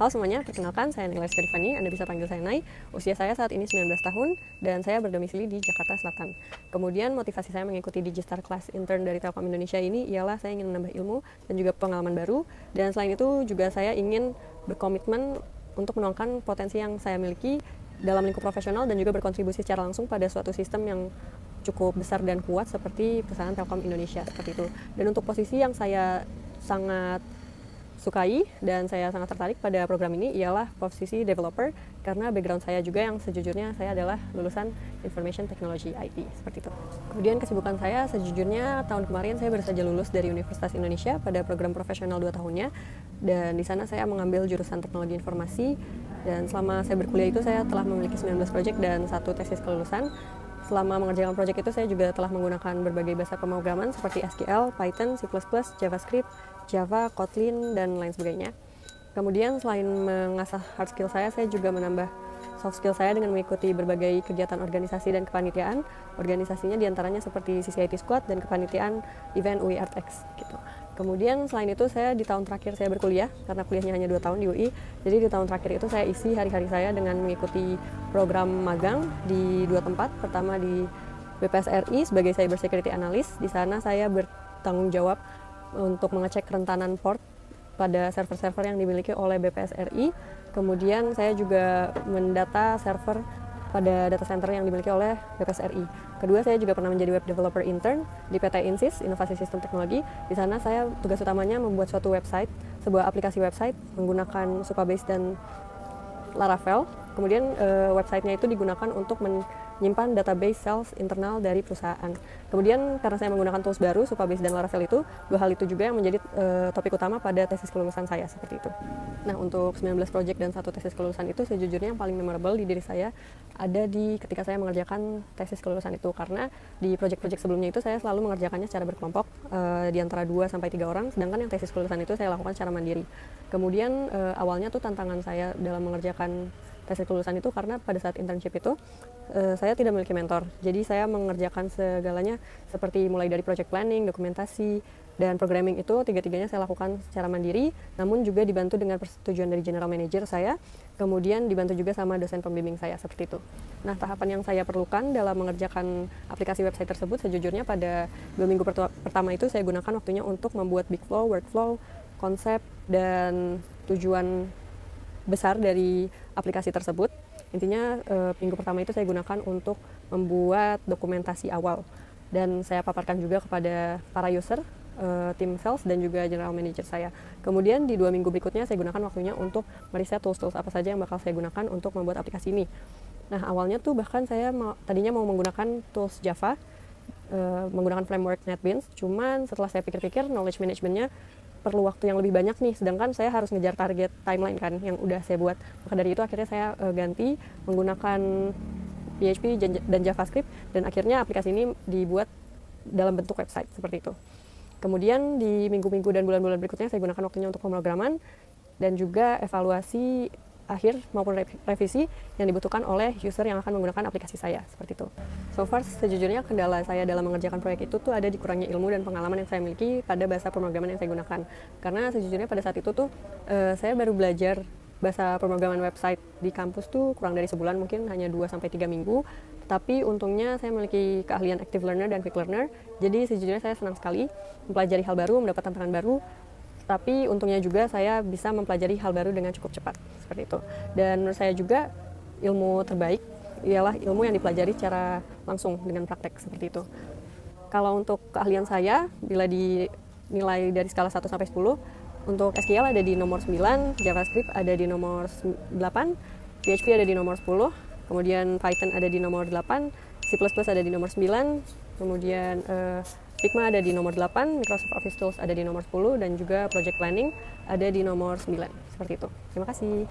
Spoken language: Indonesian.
Halo semuanya, perkenalkan saya Nilai Sperifani, Anda bisa panggil saya Nai. Usia saya saat ini 19 tahun dan saya berdomisili di Jakarta Selatan. Kemudian motivasi saya mengikuti Digistar Class Intern dari Telkom Indonesia ini ialah saya ingin menambah ilmu dan juga pengalaman baru. Dan selain itu juga saya ingin berkomitmen untuk menuangkan potensi yang saya miliki dalam lingkup profesional dan juga berkontribusi secara langsung pada suatu sistem yang cukup besar dan kuat seperti perusahaan Telkom Indonesia seperti itu. Dan untuk posisi yang saya sangat sukai dan saya sangat tertarik pada program ini ialah posisi developer karena background saya juga yang sejujurnya saya adalah lulusan Information Technology IT seperti itu. Kemudian kesibukan saya sejujurnya tahun kemarin saya baru saja lulus dari Universitas Indonesia pada program profesional 2 tahunnya dan di sana saya mengambil jurusan Teknologi Informasi dan selama saya berkuliah itu saya telah memiliki 19 proyek dan 1 tesis kelulusan. Selama mengerjakan proyek itu saya juga telah menggunakan berbagai bahasa pemrograman seperti SQL, Python, C++, JavaScript, Java, Kotlin, dan lain sebagainya. Kemudian selain mengasah hard skill saya juga menambah soft skill saya dengan mengikuti berbagai kegiatan organisasi dan kepanitiaan. Organisasinya diantaranya seperti CCIT Squad dan kepanitiaan event UI ArtX gitu. Kemudian selain itu saya di tahun terakhir saya berkuliah karena kuliahnya hanya 2 tahun di UI. Jadi di tahun terakhir itu saya isi hari-hari saya dengan mengikuti program magang di 2 tempat. Pertama di BPS RI sebagai Cyber Security Analyst. Di sana saya bertanggung jawab untuk mengecek kerentanan port pada server-server yang dimiliki oleh BPS RI. Kemudian saya juga mendata server pada data center yang dimiliki oleh BPS RI. Kedua, saya juga pernah menjadi web developer intern di PT Insys, Inovasi Sistem Teknologi. Di sana saya tugas utamanya membuat suatu website, sebuah aplikasi website menggunakan Supabase dan Laravel. Kemudian websitenya itu digunakan untuk menyimpan database sales internal dari perusahaan. Kemudian karena saya menggunakan tools baru, Supabase dan Laravel itu, 2 hal itu juga yang menjadi topik utama pada tesis kelulusan saya seperti itu. Nah, untuk 19 project dan 1 tesis kelulusan itu sejujurnya yang paling memorable di diri saya ada di ketika saya mengerjakan tesis kelulusan itu karena di project-project sebelumnya itu saya selalu mengerjakannya secara berkelompok di antara 2 sampai 3 orang, sedangkan yang tesis kelulusan itu saya lakukan secara mandiri. Kemudian awalnya tuh tantangan saya dalam mengerjakan tesis kelulusan itu karena pada saat internship itu saya tidak memiliki mentor. Jadi saya mengerjakan segalanya seperti mulai dari project planning, dokumentasi, dan programming itu tiga-tiganya saya lakukan secara mandiri, namun juga dibantu dengan persetujuan dari general manager saya, kemudian dibantu juga sama dosen pembimbing saya seperti itu. Nah, tahapan yang saya perlukan dalam mengerjakan aplikasi website tersebut sejujurnya pada 2 minggu pertama itu saya gunakan waktunya untuk membuat big flow, workflow, konsep, dan tujuan besar dari aplikasi tersebut. Intinya minggu pertama itu saya gunakan untuk membuat dokumentasi awal dan saya paparkan juga kepada para user, tim sales dan juga general manager saya. Kemudian di 2 minggu berikutnya saya gunakan waktunya untuk meriset tools-tools apa saja yang bakal saya gunakan untuk membuat aplikasi ini. Nah, awalnya tuh bahkan saya tadinya mau menggunakan tools Java, menggunakan framework NetBeans, cuman setelah saya pikir-pikir knowledge managementnya perlu waktu yang lebih banyak nih, sedangkan saya harus ngejar target timeline kan yang udah saya buat. Maka dari itu akhirnya saya ganti menggunakan PHP dan JavaScript dan akhirnya aplikasi ini dibuat dalam bentuk website seperti itu. Kemudian di minggu-minggu dan bulan-bulan berikutnya saya gunakan waktunya untuk pemrograman dan juga evaluasi akhir maupun revisi yang dibutuhkan oleh user yang akan menggunakan aplikasi saya seperti itu. So far sejujurnya kendala saya dalam mengerjakan proyek itu tuh ada di kurangnya ilmu dan pengalaman yang saya miliki pada bahasa pemrograman yang saya gunakan. Karena sejujurnya pada saat itu tuh saya baru belajar bahasa pemrograman website di kampus tuh kurang dari sebulan, mungkin hanya 2-3 minggu. Tapi untungnya saya memiliki keahlian active learner dan quick learner. Jadi sejujurnya saya senang sekali mempelajari hal baru, mendapat tantangan baru. Tapi untungnya juga saya bisa mempelajari hal baru dengan cukup cepat seperti itu. Dan menurut saya juga ilmu terbaik ialah ilmu yang dipelajari secara langsung dengan praktek seperti itu. Kalau untuk keahlian saya bila dinilai dari skala 1 sampai 10, untuk SQL ada di nomor 9, JavaScript ada di nomor 8, PHP ada di nomor 10, kemudian Python ada di nomor 8, C++ ada di nomor 9, kemudian Figma ada di nomor 8, Microsoft Office Tools ada di nomor 10, dan juga Project Planning ada di nomor 9. Seperti itu. Terima kasih.